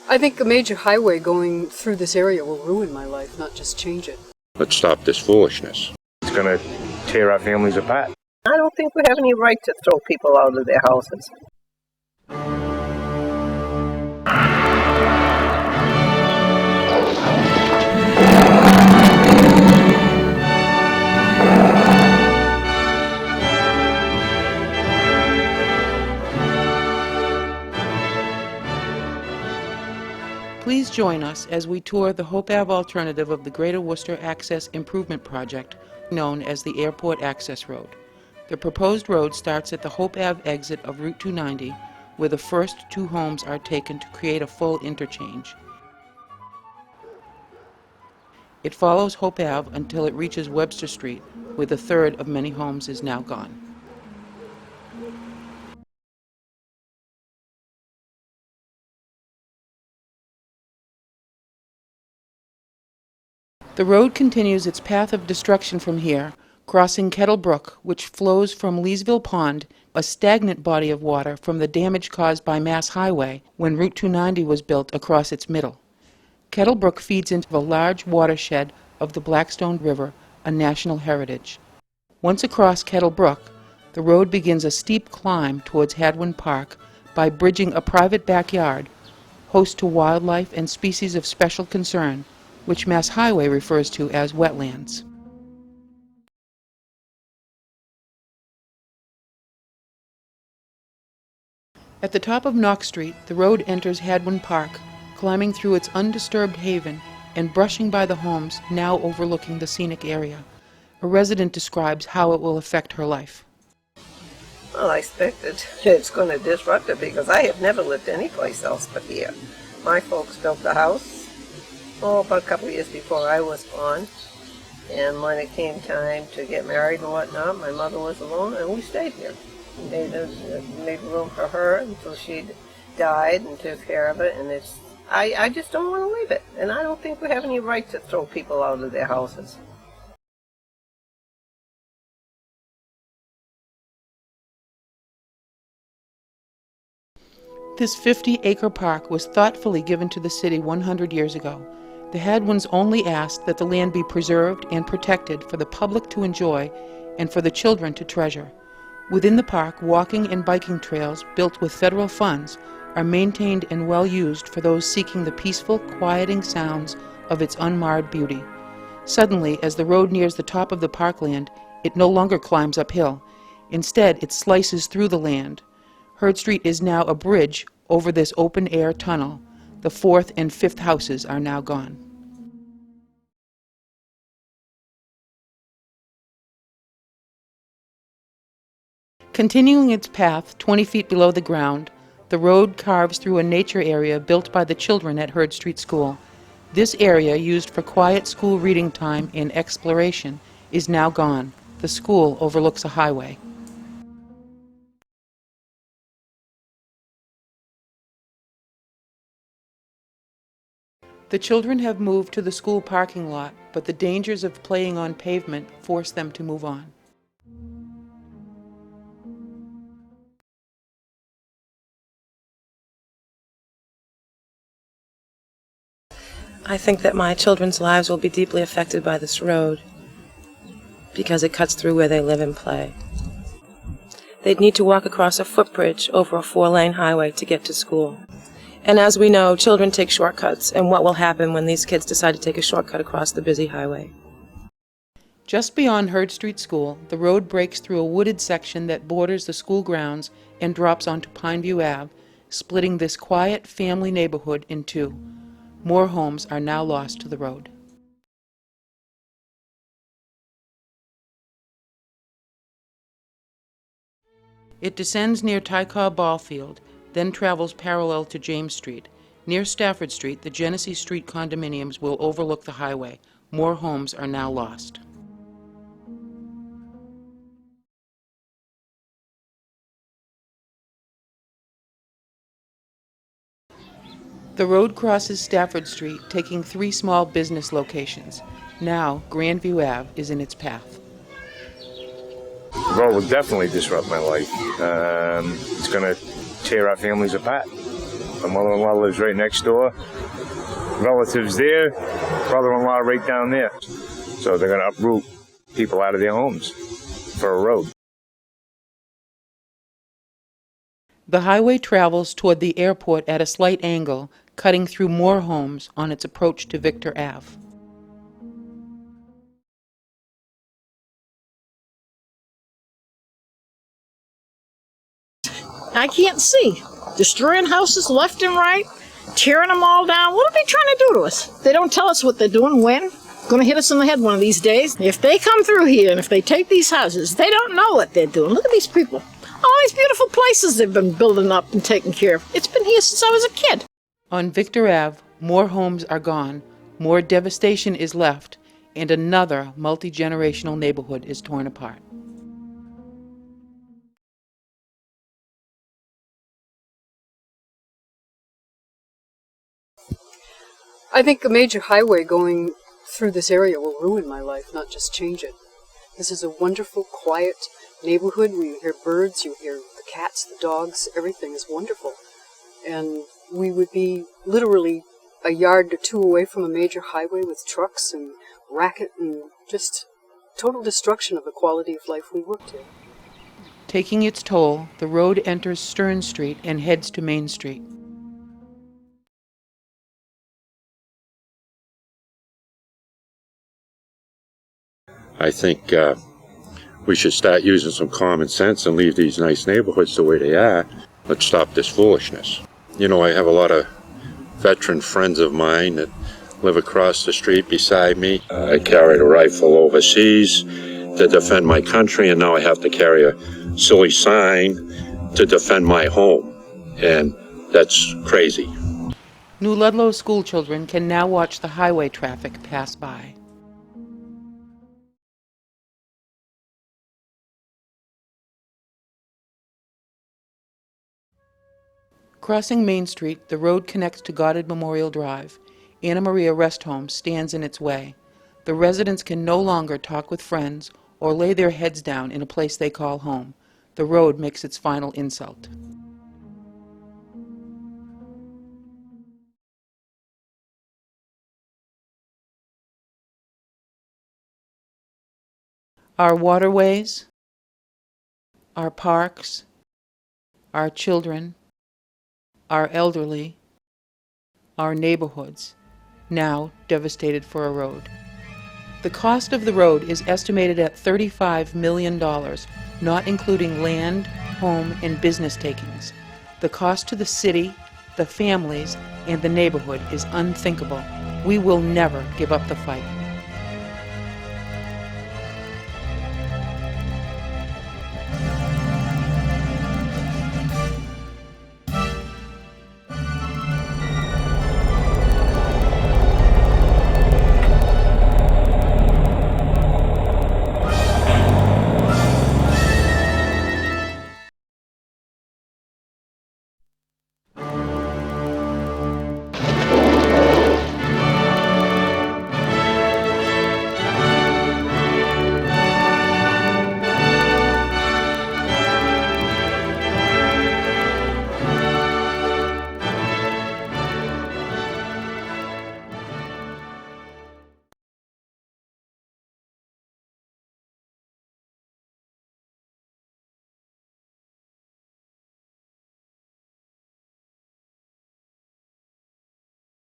I think a major highway going through this area will ruin my life, not just change it. Let's stop this foolishness. It's going to tear our families apart. I don't think we have any right to throw people out of their houses. Please join us as we tour the Hope Ave alternative of the Greater Worcester Access Improvement Project, known as the Airport Access Road. The proposed road starts at the Hope Ave exit of Route 290, where the first two homes are taken to create a full interchange. It follows Hope Ave until it reaches Webster Street, where the third of many homes is now gone. The road continues its path of destruction from here, crossing Kettle Brook, which flows from Leesville Pond, a stagnant body of water from the damage caused by Mass Highway when Route 290 was built across its middle. Kettle Brook feeds into a large watershed of the Blackstone River, a national heritage. Once across Kettle Brook, the road begins a steep climb towards Hadwin Park by bridging a private backyard, host to wildlife and species of special concern, which Mass Highway refers to as wetlands. At the top of Knox Street, the road enters Hadwin Park, climbing through its undisturbed haven and brushing by the homes now overlooking the scenic area. A resident describes how it will affect her life. Well, I expect it's going to disrupt it because I have never lived anyplace else but here. My folks built the house about a couple of years before I was born, and when it came time to get married and whatnot, my mother was alone and we stayed here. Made room for her until she died and took care of it, and I just don't want to leave it, and I don't think we have any right to throw people out of their houses. This 50-acre park was thoughtfully given to the city 100 years ago. The Hadwins only asked that the land be preserved and protected for the public to enjoy and for the children to treasure. Within the park, walking and biking trails built with federal funds are maintained and well used for those seeking the peaceful, quieting sounds of its unmarred beauty. Suddenly, as the road nears the top of the parkland, it no longer climbs uphill. Instead, it slices through the land. Hurd Street is now a bridge over this open-air tunnel. The fourth and fifth houses are now gone. Continuing its path 20 feet below the ground, the road carves through a nature area built by the children at Hurd Street School. This area, used for quiet school reading time and exploration, is now gone. The school overlooks a highway. The children have moved to the school parking lot, but the dangers of playing on pavement force them to move on. I think that my children's lives will be deeply affected by this road because it cuts through where they live and play. They'd need to walk across a footbridge over a 4-lane highway to get to school. And as we know, children take shortcuts, and what will happen when these kids decide to take a shortcut across the busy highway? Just beyond Hurd Street School, the road breaks through a wooded section that borders the school grounds and drops onto Pineview Ave, splitting this quiet family neighborhood in two. More homes are now lost to the road. It descends near Tycaw Ball Field, then travels parallel to James Street. Near Stafford Street, the Genesee Street condominiums will overlook the highway. More homes are now lost. The road crosses Stafford Street, taking 3 small business locations. Now, Grandview Ave is in its path. The road will definitely disrupt my life. It's going to tear our families apart. My mother-in-law lives right next door. Relatives there, brother-in-law right down there. So they're going to uproot people out of their homes for a road. The highway travels toward the airport at a slight angle, cutting through more homes on its approach to Victor Ave. I can't see. Destroying houses left and right, tearing them all down. What are they trying to do to us? They don't tell us what they're doing, when. Going to hit us in the head one of these days. If they come through here and if they take these houses, they don't know what they're doing. Look at these people. All these beautiful places they've been building up and taking care of. It's been here since I was a kid. On Victor Ave, more homes are gone, more devastation is left, and another multi-generational neighborhood is torn apart. I think a major highway going through this area will ruin my life, not just change it. This is a wonderful, quiet neighborhood where you hear birds, you hear the cats, the dogs, everything is wonderful. And we would be literally a yard or two away from a major highway with trucks and racket and just total destruction of the quality of life we worked here. Taking its toll, the road enters Stern Street and heads to Main Street. I think we should start using some common sense and leave these nice neighborhoods the way they are. Let's stop this foolishness. You know, I have a lot of veteran friends of mine that live across the street beside me. I carried a rifle overseas to defend my country, and now I have to carry a silly sign to defend my home. And that's crazy. New Ludlow schoolchildren can now watch the highway traffic pass by. Crossing Main Street, the road connects to Goddard Memorial Drive. Anna Maria Rest Home stands in its way. The residents can no longer talk with friends or lay their heads down in a place they call home. The road makes its final insult. Our waterways, our parks, our children, our elderly, our neighborhoods, now devastated for a road. The cost of the road is estimated at $35 million, not including land, home, and business takings. The cost to the city, the families, and the neighborhood is unthinkable. We will never give up the fight.